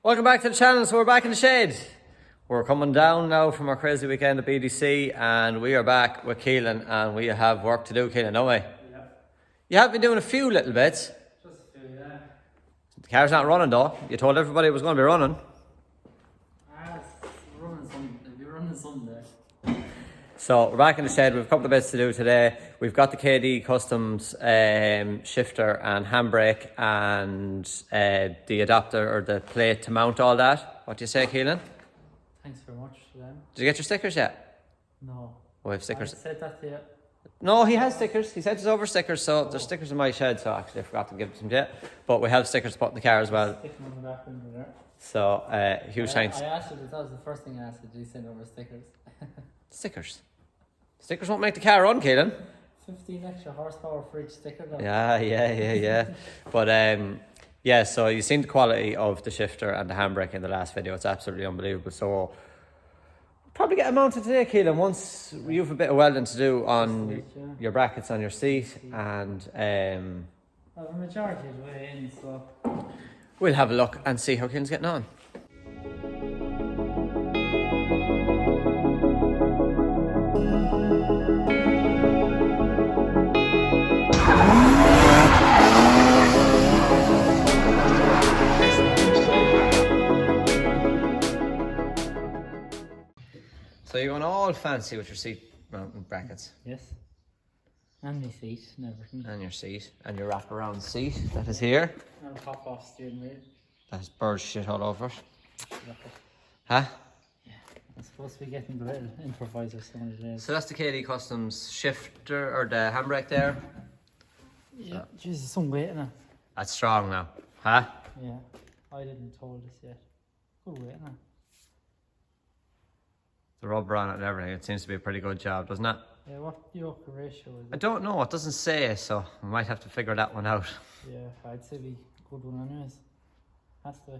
Welcome back to the channel. So we're back in the shed. We're coming down now from our crazy weekend at BDC and we are back with Keelan and we have work to do, Keelan, don't we? Yeah. You have been doing a few little bits. Just a few, yeah. The car's not running though. You told everybody it was going to be running. It'll be running someday. So we're back in the shed. We've a couple of bits to do today. We've got the KDKustoms shifter and handbrake and the adapter or the plate to mount all that. What do you say, Keelan? Thanks very much to them. Did you get your stickers yet? No. Oh, we have stickers. I said that to you. No, he has stickers. He said there's over stickers, so there's stickers in my shed, so actually I forgot to give them yet. But we have stickers to put in the car as well. Stick them on the back window there. So, huge thanks. I asked you, that was the first thing I asked you, did you send over stickers? Stickers. Stickers won't make the car run, Keelan. 15 extra horsepower for each sticker though. Yeah. But, yeah, so you've seen the quality of the shifter and the handbrake in the last video. It's absolutely unbelievable. So, probably get it mounted today, Keelan, once you have a bit of welding to do on your brackets on your seat. And well, the majority of the way in, so... we'll have a look and see how Keelan's getting on. So you're going all fancy with your seat mounting brackets. Yes. And my seat and everything. And your seat. And your wraparound seat that is here. And a pop-off steering wheel. That has bird shit all over it. Yeah. Huh? Yeah. I'm supposed to be getting the little improviser some of the days. So that's the KDKustoms shifter or the handbrake there. Yeah. Jesus, some weight in it. That's strong now. Huh? Yeah. I didn't told this yet. Good weight in it. The rubber on it and everything. It seems to be a pretty good job, doesn't it? Yeah, what yoke ratio is it? I don't know. It doesn't say, so we might have to figure that one out. Yeah, I'd say be a good one anyways. Has to be.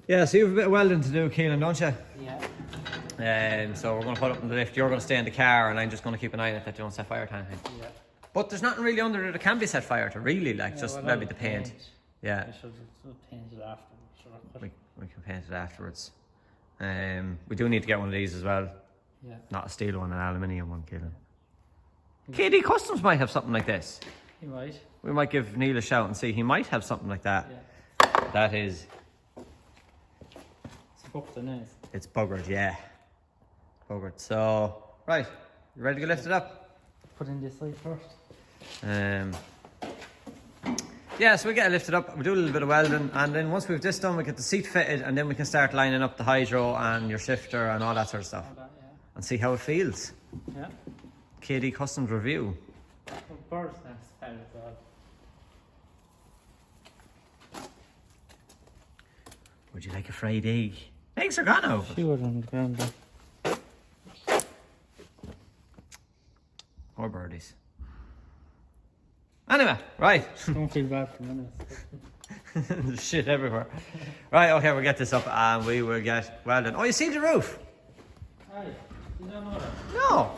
Yeah, so you have a bit of welding to do, Keelan, don't you? Yeah. So we're going to put up in the lift. You're going to stay in the car and I'm just going to keep an eye on it that you don't set fire to anything. Yeah. But there's nothing really under there that can be set fire to, really, like, Yeah, just well, maybe the paint. Yeah. I should have painted afterwards. Sure, We can paint it afterwards. We do need to get one of these as well. yeah. Not a steel one, an aluminium one, Keelan. KDKustoms might have something like this. You might. We might give Neil a shout and see. He might have something like that. Yeah. That is... It's fucked in it. It's buggered, yeah. Buggered. So, right. You ready to get lifted up? Put in this side first. Yeah, so we get it lifted up, we do a little bit of welding, and then once we've this done, we get the seat fitted, and then we can start lining up the hydro and your shifter and all that sort of stuff. All that, yeah. And see how it feels. Yeah. KDKustoms review. Well, bird's nest fell as well. Would you like a fried egg? Eggs are gone now. She would on the ground there. Poor birdies. Anyway, right. Don't feel bad for minutes. There's shit everywhere. Right, okay, we'll get this up and we will get welding. Oh, you see the roof? Aye. You don't know that? No.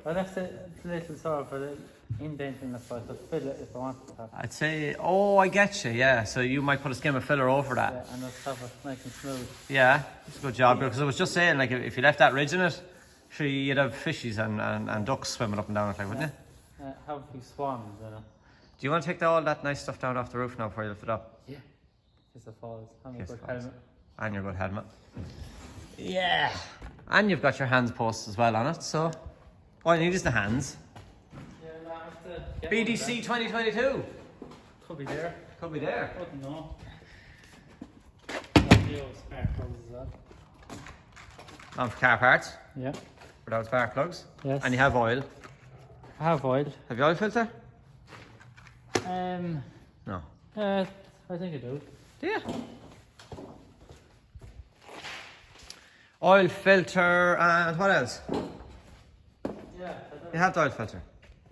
I left it a little sort of an indent in the side. I'd fill it if I wanted to have. I'd say, oh, I get you, yeah. So you might put a skim of filler over that. Yeah, and let's have it nice and smooth. Yeah, it's a good job, because I was just saying, like, if you left that ridge in it, sure, you'd have fishies and ducks swimming up and down it, like, wouldn't you? Have a few swans in it. Do you want to take all that nice stuff down off the roof now before you lift it up? Yeah. Kiss it falls. Have a Kiss good it falls. helmet. And your good helmet. Yeah. And you've got your hands posts as well on it, so all you need is the hands. Yeah, I have to get BDC 2022. Could be there. Could be there. Wouldn't know. Spark plugs as well. On for car parts, Yeah. without spark plugs. Yes. And you have oil. I have oil. Have you oil filter? No. I think I do. Do you? Oil filter and what else? Yeah, I You do. have the oil filter.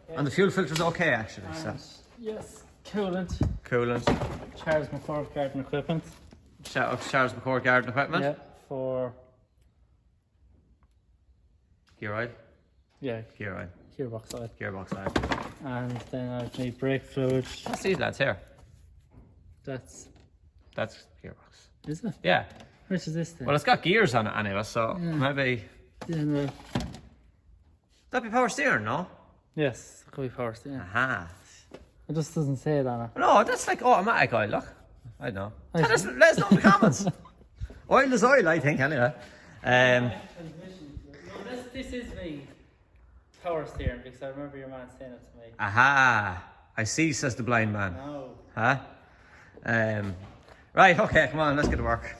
Yeah. And the fuel filter's okay actually. So. And yes, coolant. Coolant. Charles McCord garden equipment. Shout out to Charles McCord Garden Equipment. Yeah, for Gear oil. Gear oil. gearbox oil. Gearbox oil. And then I've made brake fluid. What's these lads here? That's That's gearbox. Is it? Yeah. Which is this then? Well, it's got gears on it anyway, so maybe... Yeah, no. That'd be power steering, no? Yes, it could be power steering. Aha. It just doesn't say it on it. No, that's like automatic oil, look. I don't know. Let us know in the comments. Oil is oil, I think, anyway. This is me power steering because I remember your man saying it to me. Aha. I see, says the blind man. No. Huh? Right, okay, come on, let's get to work.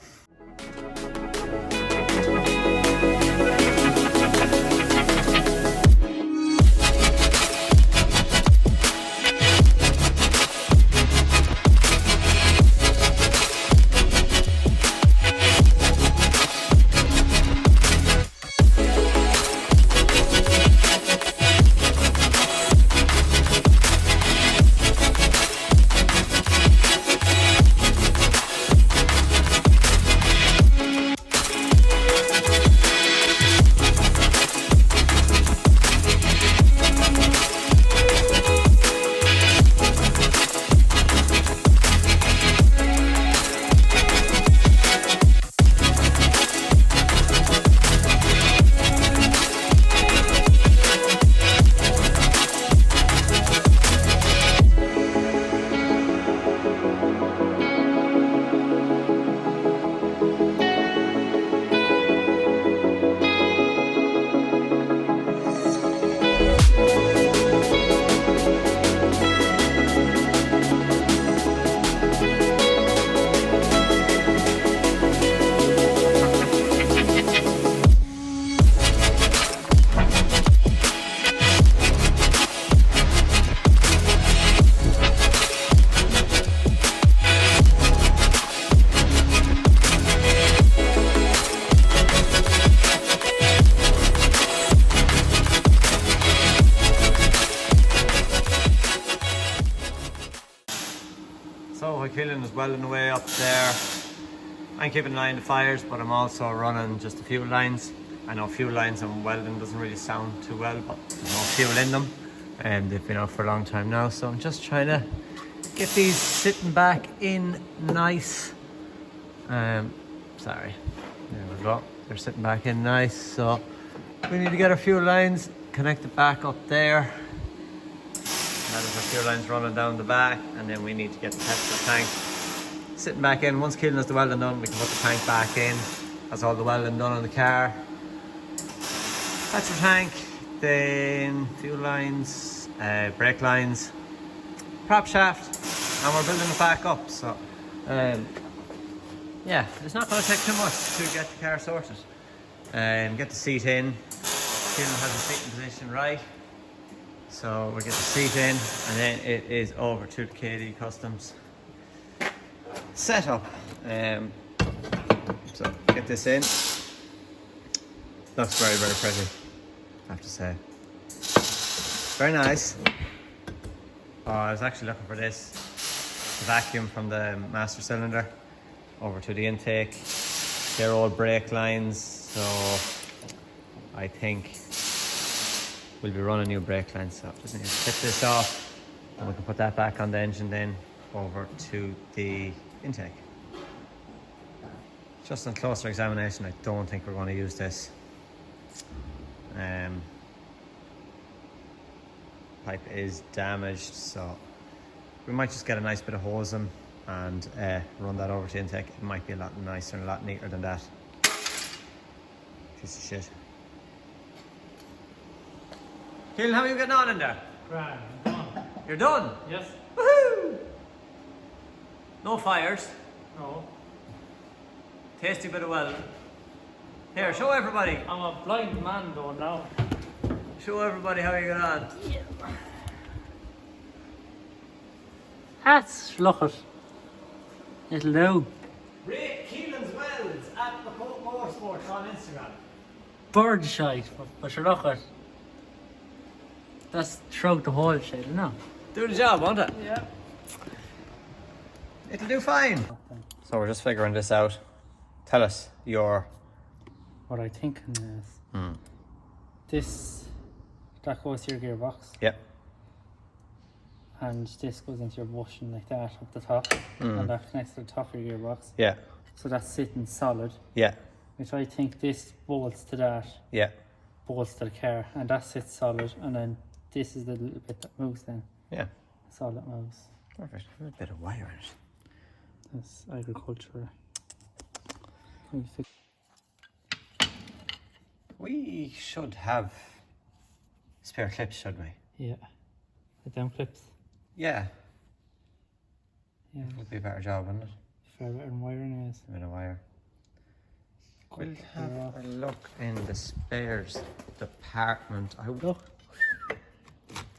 So while Keelan is welding away up there, I'm keeping an eye on the fires, but I'm also running just a fuel lines. I know fuel lines and welding doesn't really sound too well, but there's no fuel in them, and they've been out for a long time now. So I'm just trying to get these sitting back in nice. Sorry, there we go. They're sitting back in nice. So we need to get our fuel lines connected back up there. That is our fuel lines running down the back, and then we need to get the petrol tank sitting back in. Once Keelan has the welding done, we can put the tank back in. That's all the welding done on the car. Petrol tank, then fuel lines, brake lines, prop shaft, and we're building it back up. So, yeah, it's not going to take too much to get the car sorted and get the seat in. Keelan has the seating position right. So we get the seat in, and then it is over to the KDKustoms setup. So get this in. Looks very, very pretty, I have to say. Very nice. Oh, I was actually looking for this. The vacuum from the master cylinder over to the intake. They're all brake lines, so I think we'll be running new brake lines. So just need to tip this off, and we can put that back on the engine then over to the intake. Just on closer examination, I don't think we're going to use this. Pipe is damaged, so we might just get a nice bit of hosing and run that over to intake. It might be a lot nicer and a lot neater than that. Piece of shit. Keelan, how are you getting on in there? Grand, I'm done. You're done? Yes. Woohoo! No fires. No. Tasty bit of welding. Here, show everybody. I'm a blind man though now. Show everybody how you get on. That's look it. It'll do. Rate Keelan's welds at the Motorsports on Instagram. Bird shite, but sure look it. That's throughout the whole shit, isn't it? Do the job, won't it? Yeah. It'll do fine. So we're just figuring this out. Tell us your... What I think is this, that goes to your gearbox. Yep. and this goes into your bushing like that up the top, and that connects to the top of your gearbox. Yeah. So that's sitting solid. Yeah. Which I think this bolts to that. Yeah. Bolts to the car, and that sits solid, and then this is the little bit that moves then. Yeah. Solid moves. Perfect. There's a bit of wire in it. That's agriculture. We should have spare clips, should we? Yeah. The down clips. Yeah. Yeah. Would be a better job, wouldn't it? Fair better than wiring is. A bit of wire. We'll have a look in the spares department. I hope. Look.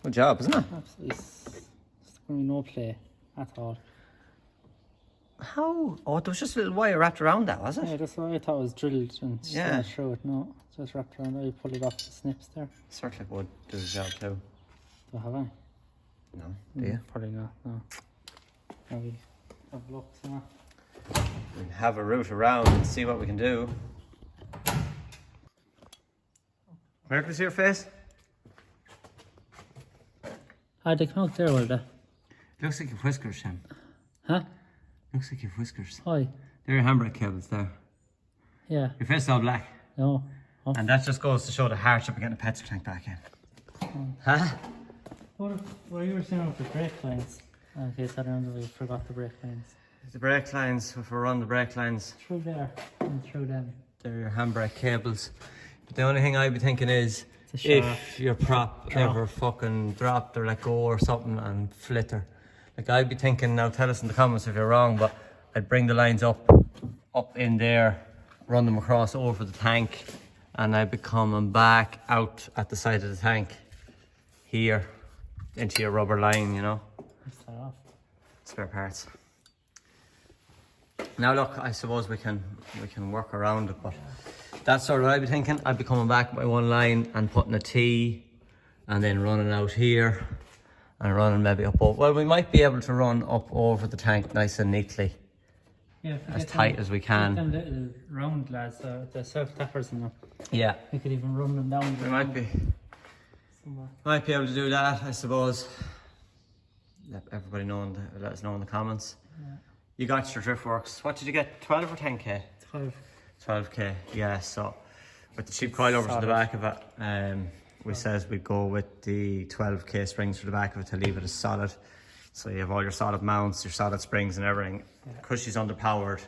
Good job, isn't it? Absolutely. It's going to be no play at all. How? Oh, there was just a little wire wrapped around that, was it? Yeah, that's what I thought was drilled and Yeah. through it. No, it's just wrapped around. I pulled it off the snips there. Certainly would do the job too. Do I have I? No, do you? Probably not, no. Maybe have a look, so. We'll have a route around and see what we can do. Where can we see your face? How'd they come out there, will they? Looks like you've whiskers, Shem. Huh? Looks like you've whiskers. Hi. There are your handbrake cables there. Yeah. Your face is all black. No. Oh. And that just goes to show the hardship of getting a petrol tank back in. Huh? What you were saying about the brake lines? In case I don't know, we forgot the brake lines. The brake lines, if we run the brake lines, Through there and through them. they're your handbrake cables. But the only thing I'd be thinking is, It's a shaft. if your prop ever fucking dropped or let go or something and flitter. Like I'd be thinking, now tell us in the comments if you're wrong, but I'd bring the lines up in there, run them across over the tank, and I'd be coming back out at the side of the tank here into your rubber line, you know. What's that off? Spare parts. Now look, I suppose we can work around it, but that's sort of what I'd be thinking. I'd be coming back by one line and putting a T and then running out here and running maybe up over. Well, we might be able to run up over the tank nice and neatly, Yeah, as tight as we can. Them little round lads, the self tappers and that. Yeah, We could even run them down. we might be able to do that, I suppose. Let everybody know, let us know in the comments. Yeah. You got your drift works. What did you get? 12 or 10k? 12. 12k, yeah. So with the cheap coilovers to the back of it, we says we'd go with the 12k springs for the back of it to leave it as solid. So you have all your solid mounts, your solid springs and everything. Because she's underpowered,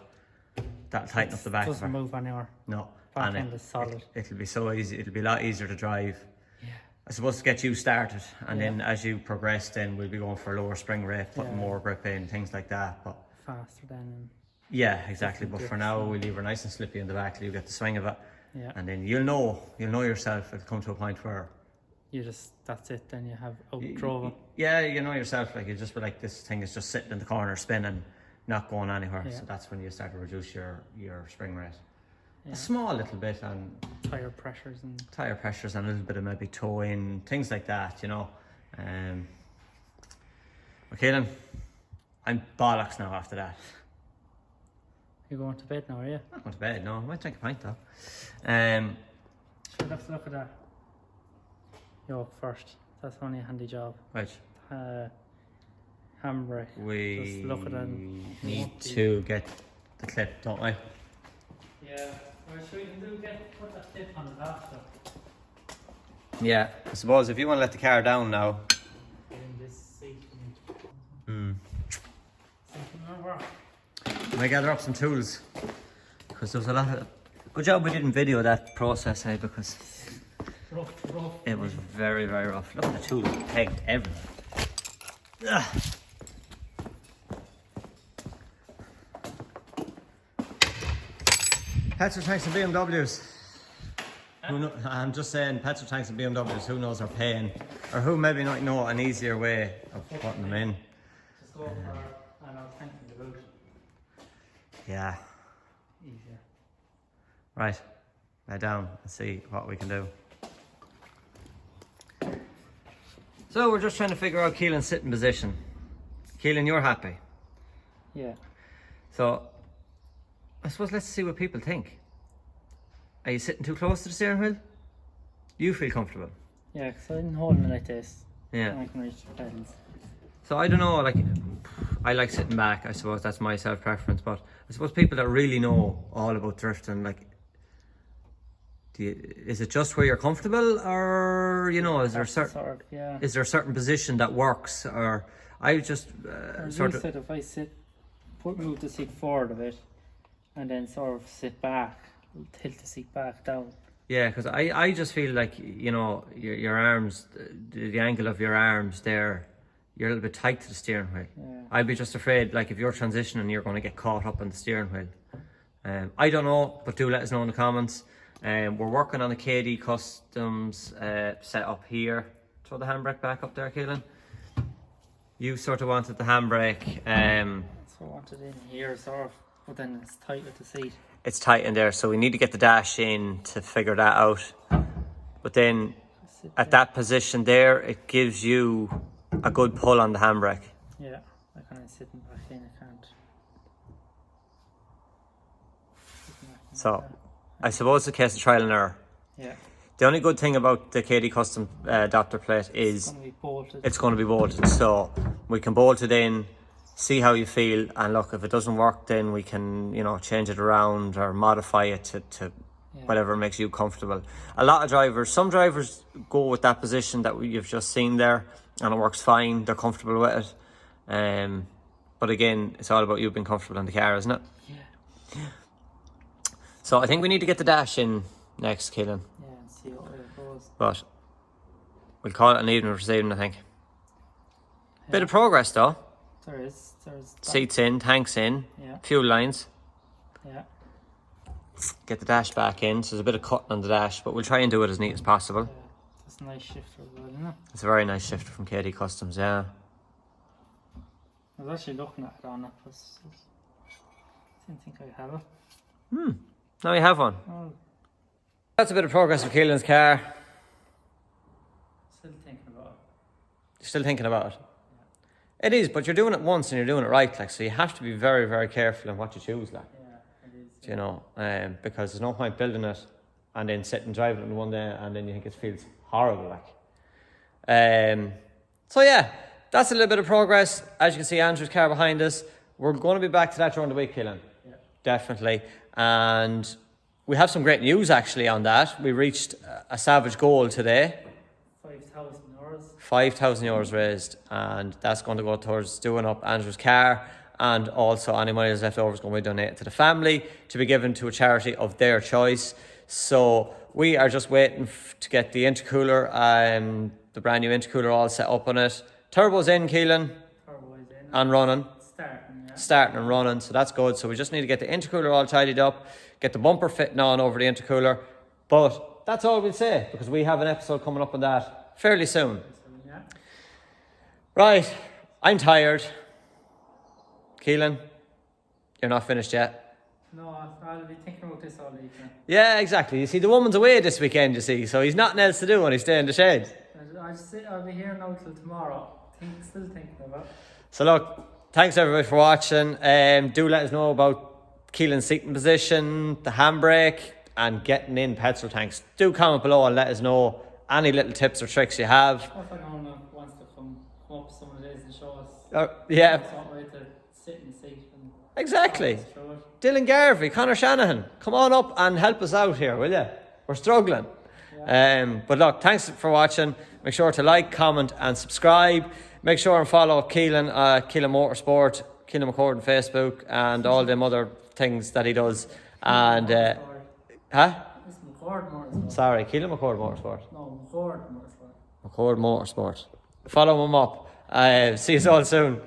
that'll tighten up the back of Doesn't her. move anywhere. No, Back and end is solid. it'll be so easy. It'll be a lot easier to drive. Yeah. I suppose to get you started, and then as you progress, then we'll be going for a lower spring rate, putting more grip in, things like that. But Faster than. yeah, exactly. But for now, we'll leave her nice and slippy in the back till you get the swing of it. Yeah. And then you'll know yourself. It'll come to a point where That's it, then you have outdrove it. yeah, you know yourself. Like you just be like, this thing is just sitting in the corner, spinning, not going anywhere. Yeah. So that's when you start to reduce your spring rate Yeah. a small little bit, and Tire pressures and. tire pressures and a little bit of maybe toe in, things like that, you know. Okay then, I'm bollocks now after that. You're going to bed now, are you? I'm not going to bed, no. I might drink a pint though. Sure, let's look at that yoke first. That's only a handy job. Right. Handbrake. We Just look at them. need to get the clip, don't we? Yeah. Well, sure you can put that tip on it after. Yeah, I suppose if you want to let the car down now. Get in this seat. Something will work. I might gather up some tools, because there was a lot of. Good job we didn't video that process, because Rough. it was very, very rough. Look at the tools pegged everywhere. Ugh. Petrol tanks and BMWs. I'm just saying, petrol tanks and BMWs, who knows are paying, or who maybe not know an easier way of putting them in. Just go for an tank in the boot. Yeah. Easier. Right, lie down and see what we can do. So we're just trying to figure out Keelan's sitting position. Keelan, you're happy. Yeah. So I suppose let's see what people think. Are you sitting too close to the steering wheel? Do you feel comfortable? Yeah, because I'm holding it like this. Yeah. And I can reach the pedals. So I don't know, like, I like sitting back. I suppose that's my self preference. But I suppose people that really know all about drifting, like, is it just where you're comfortable, or you know, is there a certain position that works, or I just sort of. If I move the seat forward a bit, and then sort of sit back, tilt the seat back down. Yeah, because I just feel like, you know, your arms, the angle of your arms there, you're a little bit tight to the steering wheel. Yeah. I'd be just afraid, like, if you're transitioning, you're going to get caught up on the steering wheel. I don't know, but do let us know in the comments. We're working on a KDKustoms setup here. Throw the handbrake back up there, Keelan. You sort of wanted the handbrake. So I wanted in here, sort of, but then it's tight with the seat. It's tight in there, so we need to get the dash in to figure that out. But then at that position there, it gives you a good pull on the handbrake. Yeah, I can't sit back in, I can't. So I suppose it's a case of trial and error. Yeah. The only good thing about the KDKustoms adapter plate is it's going to be bolted. So we can bolt it in, see how you feel, and look, if it doesn't work, then we can, you know, change it around or modify it to whatever makes you comfortable. A lot of drivers, some drivers go with that position that you've just seen there, and it works fine, they're comfortable with it. But again, it's all about you being comfortable in the car, isn't it? Yeah. So I think we need to get the dash in next, Keelan. Yeah, and see what way it goes. But we'll call it an evening for this evening, I think. Yeah. Bit of progress though. There's seats in, tanks in, fuel lines. Yeah. Get the dash back in, so there's a bit of cutting on the dash, but we'll try and do it as neat as possible. Yeah. It's a nice shifter as well, isn't it? It's a very nice shifter from KDKustoms, yeah. I was actually looking at it on it, but I didn't think I have it. Now you have one. Oh. That's a bit of progress with Keelan's car. Still thinking about it. You're still thinking about it? Yeah. It is, but you're doing it once and you're doing it right, like, so you have to be very, very careful in what you choose, like. Yeah, it is. Yeah. You know, because there's no point building it and then sitting driving it one day and then you think it feels horrible, like. So yeah, that's a little bit of progress. As you can see, Andrew's car behind us. We're going to be back to that during the week, Keelan. Yeah. Definitely. And we have some great news actually on that. We reached a savage goal today. 5,000 euros. 5,000 euros raised, and that's going to go towards doing up Andrew's car, and also any money that's left over is going to be donated to the family to be given to a charity of their choice. So we are just waiting to get the intercooler, the brand new intercooler all set up on it. Turbo's in, Keelan. Turbo's in. And running. Starting and running, so that's good. So we just need to get the intercooler all tidied up, get the bumper fitting on over the intercooler. But that's all we'll say, because we have an episode coming up on that fairly soon. Yeah. Right, I'm tired. Keelan, you're not finished yet. No, I'll be thinking about this all evening. Yeah, exactly. You see, the woman's away this weekend, you see, so he's nothing else to do when he's staying in the shade. I'll be here now till tomorrow. Still thinking about it. So look, thanks everybody for watching. Do let us know about Keelan's seating position, the handbrake, and getting in petrol tanks. Do comment below and let us know any little tips or tricks you have. If anyone wants to come up some of the days and show us. Yeah. Some way to sit in the seat. And exactly. Dylan Garvey, Conor Shanahan, come on up and help us out here, will you? We're struggling. Yeah. But look, thanks for watching. Make sure to like, comment and subscribe. Make sure and follow Keelan, Keelan Motorsport, Keelan McCord on Facebook, and all them other things that he does. And It's McCord Motorsport. Sorry, Keelan McCord Motorsport. No, McCord Motorsport. McCord Motorsport. Follow him up. See you all soon.